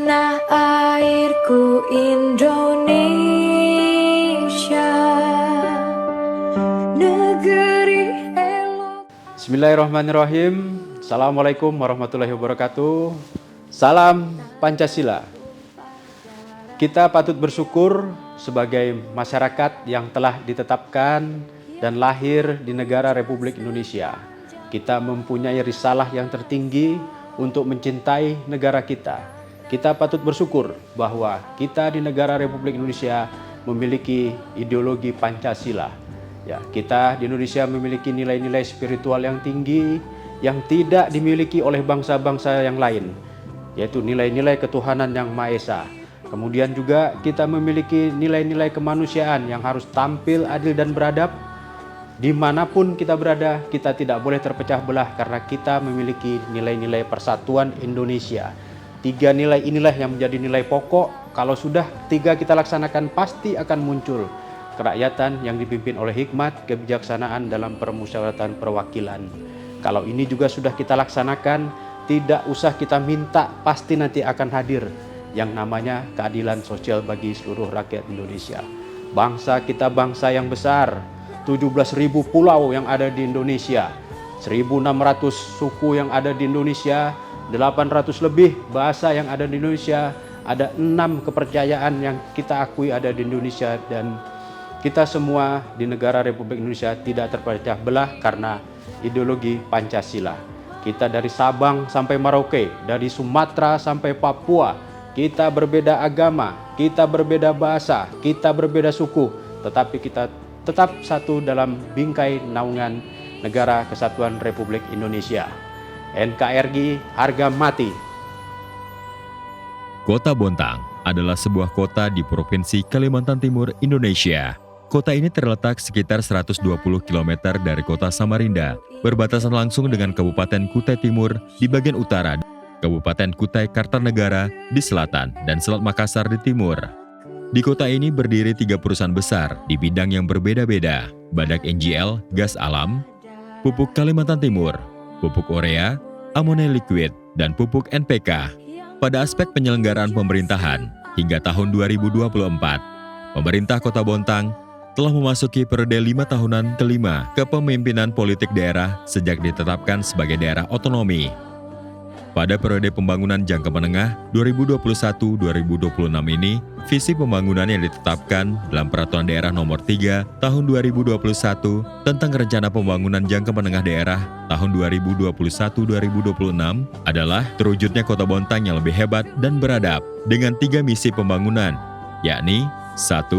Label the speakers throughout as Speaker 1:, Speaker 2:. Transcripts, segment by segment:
Speaker 1: Tanah airku Indonesia, negeri elok.
Speaker 2: Bismillahirrahmanirrahim. Assalamualaikum warahmatullahi wabarakatuh. Salam Pancasila. Kita patut bersyukur sebagai masyarakat yang telah ditetapkan dan lahir di negara Republik Indonesia. Kita mempunyai risalah yang tertinggi untuk mencintai negara kita. Kita patut bersyukur bahwa kita di negara Republik Indonesia memiliki ideologi Pancasila. Ya, kita di Indonesia memiliki nilai-nilai spiritual yang tinggi yang tidak dimiliki oleh bangsa-bangsa yang lain, yaitu nilai-nilai ketuhanan yang Maha Esa. Kemudian juga kita memiliki nilai-nilai kemanusiaan yang harus tampil adil dan beradab. Dimanapun kita berada, kita tidak boleh terpecah belah karena kita memiliki nilai-nilai persatuan Indonesia. 3 nilai inilah yang menjadi nilai pokok. Kalau sudah 3 kita laksanakan, pasti akan muncul kerakyatan yang dipimpin oleh hikmat, kebijaksanaan dalam permusyawaratan perwakilan. Kalau ini juga sudah kita laksanakan, tidak usah kita minta, pasti nanti akan hadir yang namanya keadilan sosial bagi seluruh rakyat Indonesia. Bangsa kita bangsa yang besar, 17.000 pulau yang ada di Indonesia, 1.600 suku yang ada di Indonesia, 800 lebih bahasa yang ada di Indonesia, ada 6 kepercayaan yang kita akui ada di Indonesia, dan kita semua di negara Republik Indonesia tidak terpecah belah karena ideologi Pancasila. Kita dari Sabang sampai Merauke, dari Sumatera sampai Papua, kita berbeda agama, kita berbeda bahasa, kita berbeda suku, tetapi kita tetap satu dalam bingkai naungan Negara Kesatuan Republik Indonesia. NKRI harga mati.
Speaker 3: Kota Bontang adalah sebuah kota di Provinsi Kalimantan Timur, Indonesia. Kota ini terletak sekitar 120 km dari kota Samarinda, berbatasan langsung dengan Kabupaten Kutai Timur di bagian utara, Kabupaten Kutai Kartanegara di selatan, dan Selat Makassar di timur. Di kota ini berdiri 3 perusahaan besar di bidang yang berbeda-beda: Badak NGL, Gas Alam, Pupuk Kalimantan Timur, Pupuk Urea, Amonia Liquid, dan Pupuk NPK. Pada aspek penyelenggaraan pemerintahan, hingga tahun 2024, pemerintah Kota Bontang telah memasuki periode 5 tahunan kelima kepemimpinan politik daerah sejak ditetapkan sebagai daerah otonomi. Pada periode pembangunan jangka menengah 2021-2026 ini, visi pembangunan yang ditetapkan dalam Peraturan Daerah Nomor 3 Tahun 2021 tentang Rencana Pembangunan Jangka Menengah Daerah tahun 2021-2026 adalah terwujudnya Kota Bontang yang lebih hebat dan beradab dengan 3 misi pembangunan, yakni 1.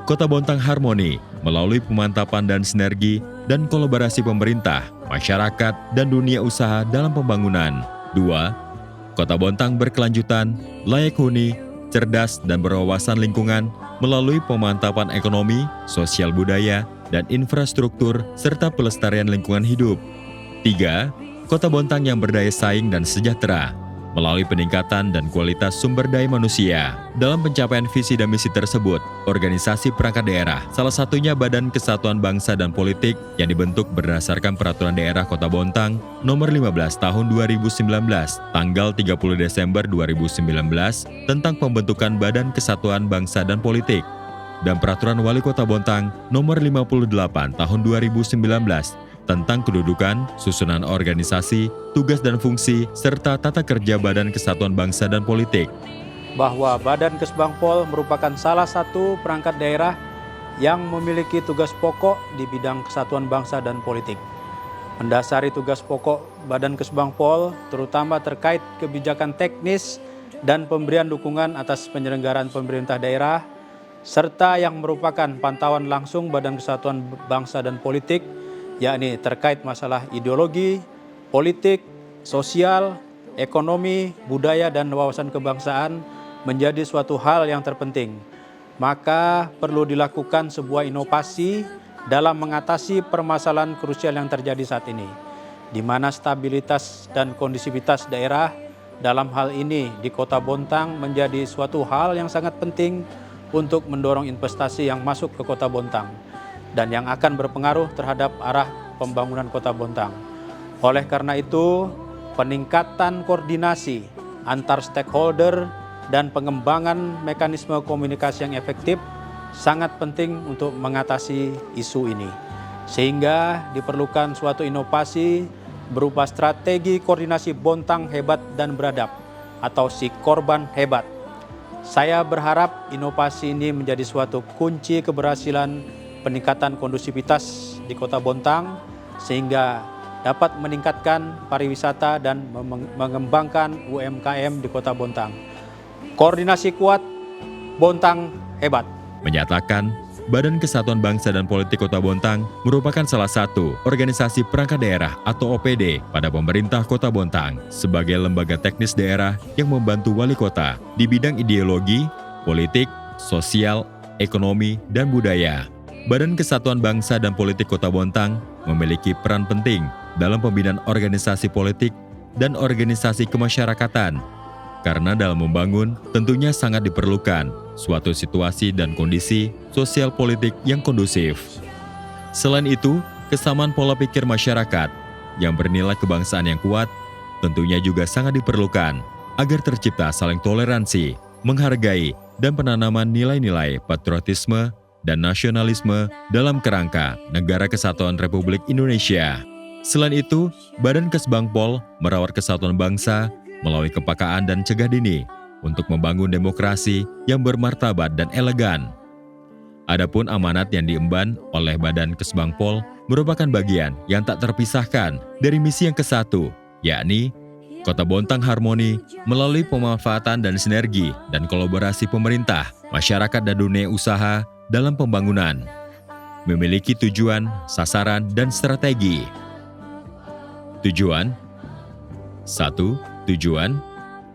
Speaker 3: Kota Bontang harmoni melalui pemantapan dan sinergi dan kolaborasi pemerintah, masyarakat, dan dunia usaha dalam pembangunan. 2. Kota Bontang berkelanjutan, layak huni, cerdas, dan berwawasan lingkungan melalui pemantapan ekonomi, sosial budaya, dan infrastruktur, serta pelestarian lingkungan hidup. 3. Kota Bontang yang berdaya saing dan sejahtera melalui peningkatan dan kualitas sumber daya manusia. Dalam pencapaian visi dan misi tersebut, organisasi perangkat daerah, salah satunya Badan Kesatuan Bangsa dan Politik yang dibentuk berdasarkan Peraturan Daerah Kota Bontang Nomor 15 Tahun 2019, tanggal 30 Desember 2019 tentang pembentukan Badan Kesatuan Bangsa dan Politik, dan Peraturan Wali Kota Bontang Nomor 58 Tahun 2019 tentang kedudukan, susunan organisasi, tugas dan fungsi, serta tata kerja Badan Kesatuan Bangsa dan Politik.
Speaker 2: Bahwa Badan Kesbangpol merupakan salah satu perangkat daerah yang memiliki tugas pokok di bidang kesatuan bangsa dan politik. Mendasari tugas pokok Badan Kesbangpol terutama terkait kebijakan teknis dan pemberian dukungan atas penyelenggaraan pemerintah daerah, serta yang merupakan pantauan langsung Badan Kesatuan Bangsa dan Politik, yakni terkait masalah ideologi, politik, sosial, ekonomi, budaya, dan wawasan kebangsaan menjadi suatu hal yang terpenting. Maka perlu dilakukan sebuah inovasi dalam mengatasi permasalahan krusial yang terjadi saat ini, di mana stabilitas dan kondisivitas daerah dalam hal ini di Kota Bontang menjadi suatu hal yang sangat penting untuk mendorong investasi yang masuk ke Kota Bontang dan yang akan berpengaruh terhadap arah pembangunan Kota Bontang. Oleh karena itu, peningkatan koordinasi antar stakeholder dan pengembangan mekanisme komunikasi yang efektif sangat penting untuk mengatasi isu ini. Sehingga diperlukan suatu inovasi berupa strategi koordinasi Bontang Hebat dan Beradab atau si korban hebat. Saya berharap inovasi ini menjadi suatu kunci keberhasilan peningkatan kondusivitas di Kota Bontang sehingga dapat meningkatkan pariwisata dan mengembangkan UMKM di Kota Bontang. Koordinasi kuat, Bontang hebat.
Speaker 3: Menyatakan Badan Kesatuan Bangsa dan Politik Kota Bontang merupakan salah satu organisasi perangkat daerah atau OPD pada pemerintah Kota Bontang sebagai lembaga teknis daerah yang membantu wali kota di bidang ideologi, politik, sosial, ekonomi, dan budaya. Badan Kesatuan Bangsa dan Politik Kota Bontang memiliki peran penting dalam pembinaan organisasi politik dan organisasi kemasyarakatan, karena dalam membangun tentunya sangat diperlukan suatu situasi dan kondisi sosial politik yang kondusif. Selain itu, kesamaan pola pikir masyarakat yang bernilai kebangsaan yang kuat tentunya juga sangat diperlukan agar tercipta saling toleransi, menghargai, dan penanaman nilai-nilai patriotisme dan nasionalisme dalam kerangka Negara Kesatuan Republik Indonesia. Selain itu, Badan Kesbangpol merawat kesatuan bangsa melalui kepekaan dan cegah dini untuk membangun demokrasi yang bermartabat dan elegan. Adapun amanat yang diemban oleh Badan Kesbangpol merupakan bagian yang tak terpisahkan dari misi yang ke-1, yakni Kota Bontang Harmoni melalui pemanfaatan dan sinergi dan kolaborasi pemerintah, masyarakat dan dunia usaha dalam pembangunan. Memiliki tujuan, sasaran, dan strategi. Tujuan 1. Tujuan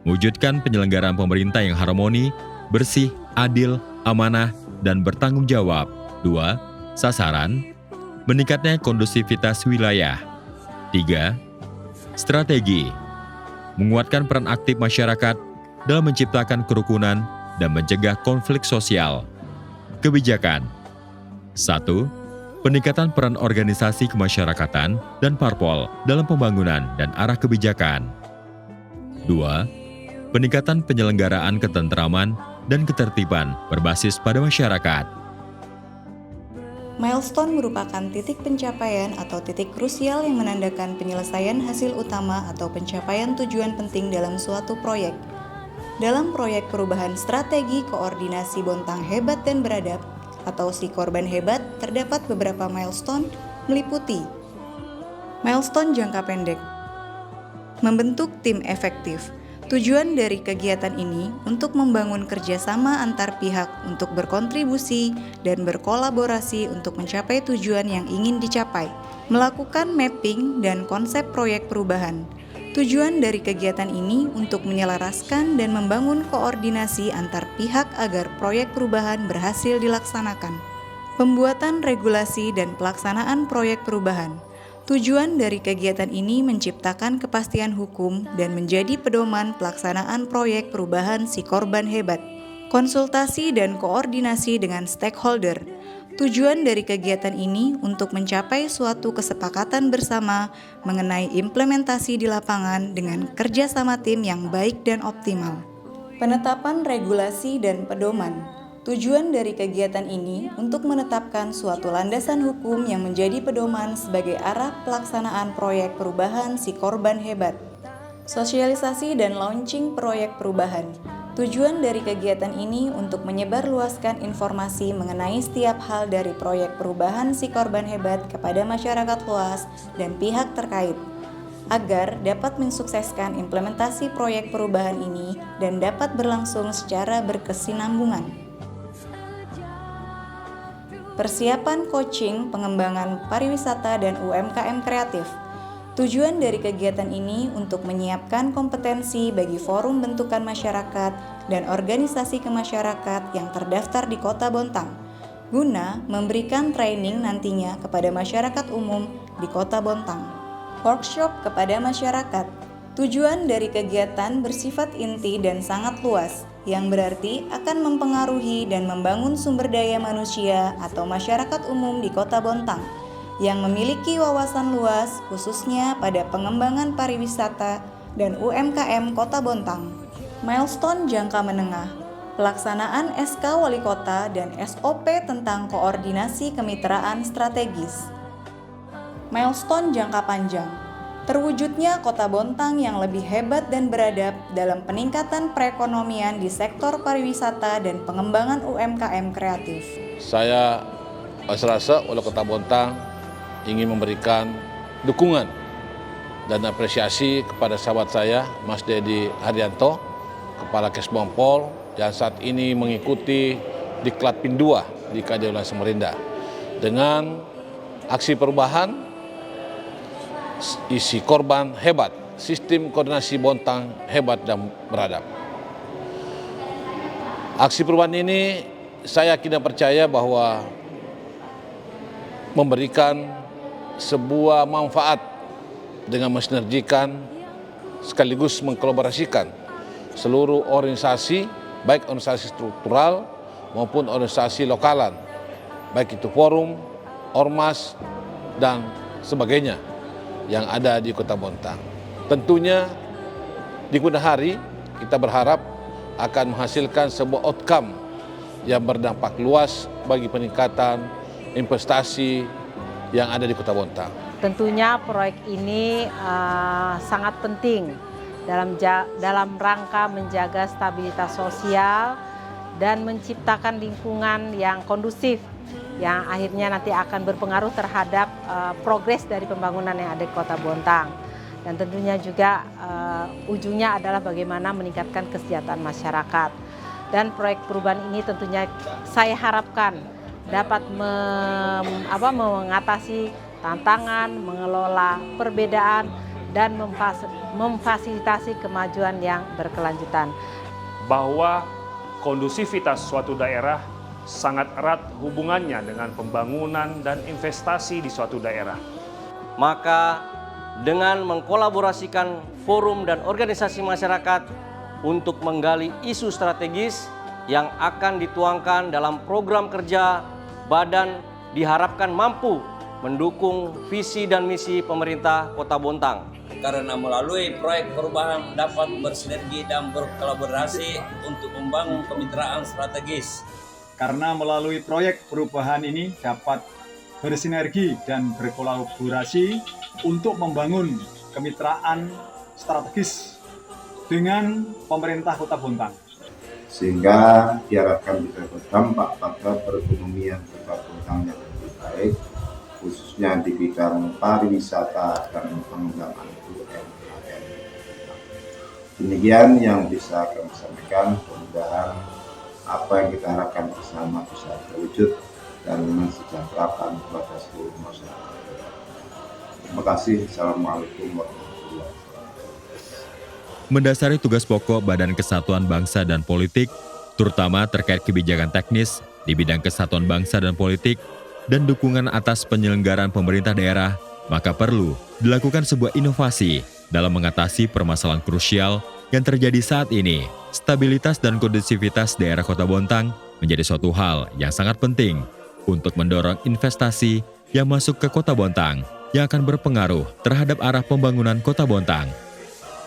Speaker 3: mewujudkan penyelenggaraan pemerintah yang harmoni, bersih, adil, amanah, dan bertanggung jawab. 2. Sasaran meningkatnya kondusivitas wilayah. 3. Strategi menguatkan peran aktif masyarakat dalam menciptakan kerukunan dan mencegah konflik sosial. Kebijakan 1. Peningkatan peran organisasi kemasyarakatan dan parpol dalam pembangunan dan arah kebijakan. 2. Peningkatan penyelenggaraan ketentraman dan ketertiban berbasis pada masyarakat.
Speaker 4: Milestone merupakan titik pencapaian atau titik krusial yang menandakan penyelesaian hasil utama atau pencapaian tujuan penting dalam suatu proyek. Dalam proyek perubahan strategi koordinasi Bontang Hebat dan Beradab atau si korban hebat, terdapat beberapa milestone meliputi milestone jangka pendek, membentuk tim efektif. Tujuan dari kegiatan ini untuk membangun kerjasama antar pihak untuk berkontribusi dan berkolaborasi untuk mencapai tujuan yang ingin dicapai, melakukan mapping dan konsep proyek perubahan. Tujuan dari kegiatan ini untuk menyelaraskan dan membangun koordinasi antar pihak agar proyek perubahan berhasil dilaksanakan. Pembuatan regulasi dan pelaksanaan proyek perubahan. Tujuan dari kegiatan ini menciptakan kepastian hukum dan menjadi pedoman pelaksanaan proyek perubahan si korban hebat. Konsultasi dan koordinasi dengan stakeholder. Tujuan dari kegiatan ini untuk mencapai suatu kesepakatan bersama mengenai implementasi di lapangan dengan kerjasama tim yang baik dan optimal. Penetapan regulasi dan pedoman. Tujuan dari kegiatan ini untuk menetapkan suatu landasan hukum yang menjadi pedoman sebagai arah pelaksanaan proyek perubahan si korban hebat. Sosialisasi dan launching proyek perubahan. Tujuan dari kegiatan ini untuk menyebarluaskan informasi mengenai setiap hal dari proyek perubahan si korban hebat kepada masyarakat luas dan pihak terkait, agar dapat mensukseskan implementasi proyek perubahan ini dan dapat berlangsung secara berkesinambungan. Persiapan coaching pengembangan pariwisata dan UMKM kreatif. Tujuan dari kegiatan ini untuk menyiapkan kompetensi bagi forum bentukan masyarakat dan organisasi kemasyarakat yang terdaftar di Kota Bontang, guna memberikan training nantinya kepada masyarakat umum di Kota Bontang. Workshop kepada masyarakat. Tujuan dari kegiatan bersifat inti dan sangat luas, yang berarti akan mempengaruhi dan membangun sumber daya manusia atau masyarakat umum di Kota Bontang, yang memiliki wawasan luas khususnya pada pengembangan pariwisata dan UMKM Kota Bontang. Milestone jangka menengah, pelaksanaan SK Wali Kota dan SOP tentang koordinasi kemitraan strategis. Milestone jangka panjang, terwujudnya Kota Bontang yang lebih hebat dan beradab dalam peningkatan perekonomian di sektor pariwisata dan pengembangan UMKM kreatif.
Speaker 5: Saya rasa Wali Kota Bontang ingin memberikan dukungan dan apresiasi kepada sahabat saya, Mas Dedi Haryanto, Kepala Kesbang Pol, yang saat ini mengikuti Diklat PIN 2 di Kadeluan Samarinda. Dengan aksi perubahan, isi korban hebat, sistem koordinasi Bontang hebat dan beradab. Aksi perubahan ini saya yakin dan percaya bahwa memberikan sebuah manfaat dengan mensinergikan sekaligus mengkolaborasikan seluruh organisasi, baik organisasi struktural maupun organisasi lokalan, baik itu forum, ormas, dan sebagainya yang ada di Kota Bontang. Tentunya di kemudian hari kita berharap akan menghasilkan sebuah outcome yang berdampak luas bagi peningkatan investasi yang ada di Kota Bontang.
Speaker 6: Tentunya proyek ini sangat penting dalam rangka menjaga stabilitas sosial dan menciptakan lingkungan yang kondusif yang akhirnya nanti akan berpengaruh terhadap progres dari pembangunan yang ada di Kota Bontang. Dan tentunya juga ujungnya adalah bagaimana meningkatkan kesejahteraan masyarakat. Dan proyek perubahan ini tentunya saya harapkan dapat mengatasi tantangan, mengelola perbedaan, dan memfasilitasi kemajuan yang berkelanjutan.
Speaker 7: Bahwa kondusivitas suatu daerah sangat erat hubungannya dengan pembangunan dan investasi di suatu daerah.
Speaker 8: Maka dengan mengkolaborasikan forum dan organisasi masyarakat untuk menggali isu strategis yang akan dituangkan dalam program kerja badan diharapkan mampu mendukung visi dan misi pemerintah Kota Bontang.
Speaker 9: Karena melalui proyek perubahan dapat bersinergi dan berkolaborasi untuk membangun kemitraan strategis.
Speaker 10: Karena melalui proyek perubahan ini dapat bersinergi dan berkolaborasi untuk membangun kemitraan strategis dengan pemerintah Kota Bontang.
Speaker 11: Sehingga diharapkan bisa berdampak pada perekonomian Kota Bontang yang lebih baik, khususnya di bidang pariwisata dan pengembangan UMKM. Demikian yang bisa kami sampaikan, mudah-mudahan apa yang kita harapkan bersama bisa terwujud dan mensejahterakan kepada seluruh masyarakat. Terima kasih. Assalamualaikum warahmatullahi wabarakatuh.
Speaker 3: Mendasari tugas pokok Badan Kesatuan Bangsa dan Politik, terutama terkait kebijakan teknis di bidang kesatuan bangsa dan politik, dan dukungan atas penyelenggaraan pemerintah daerah, maka perlu dilakukan sebuah inovasi dalam mengatasi permasalahan krusial yang terjadi saat ini. Stabilitas dan kondusivitas daerah Kota Bontang menjadi suatu hal yang sangat penting untuk mendorong investasi yang masuk ke Kota Bontang yang akan berpengaruh terhadap arah pembangunan Kota Bontang.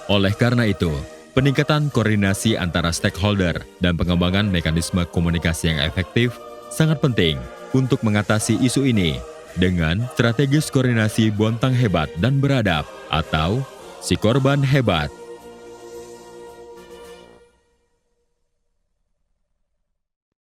Speaker 3: Oleh karena itu, peningkatan koordinasi antara stakeholder dan pengembangan mekanisme komunikasi yang efektif sangat penting untuk mengatasi isu ini dengan strategis koordinasi Bontang hebat dan beradab atau si korban hebat.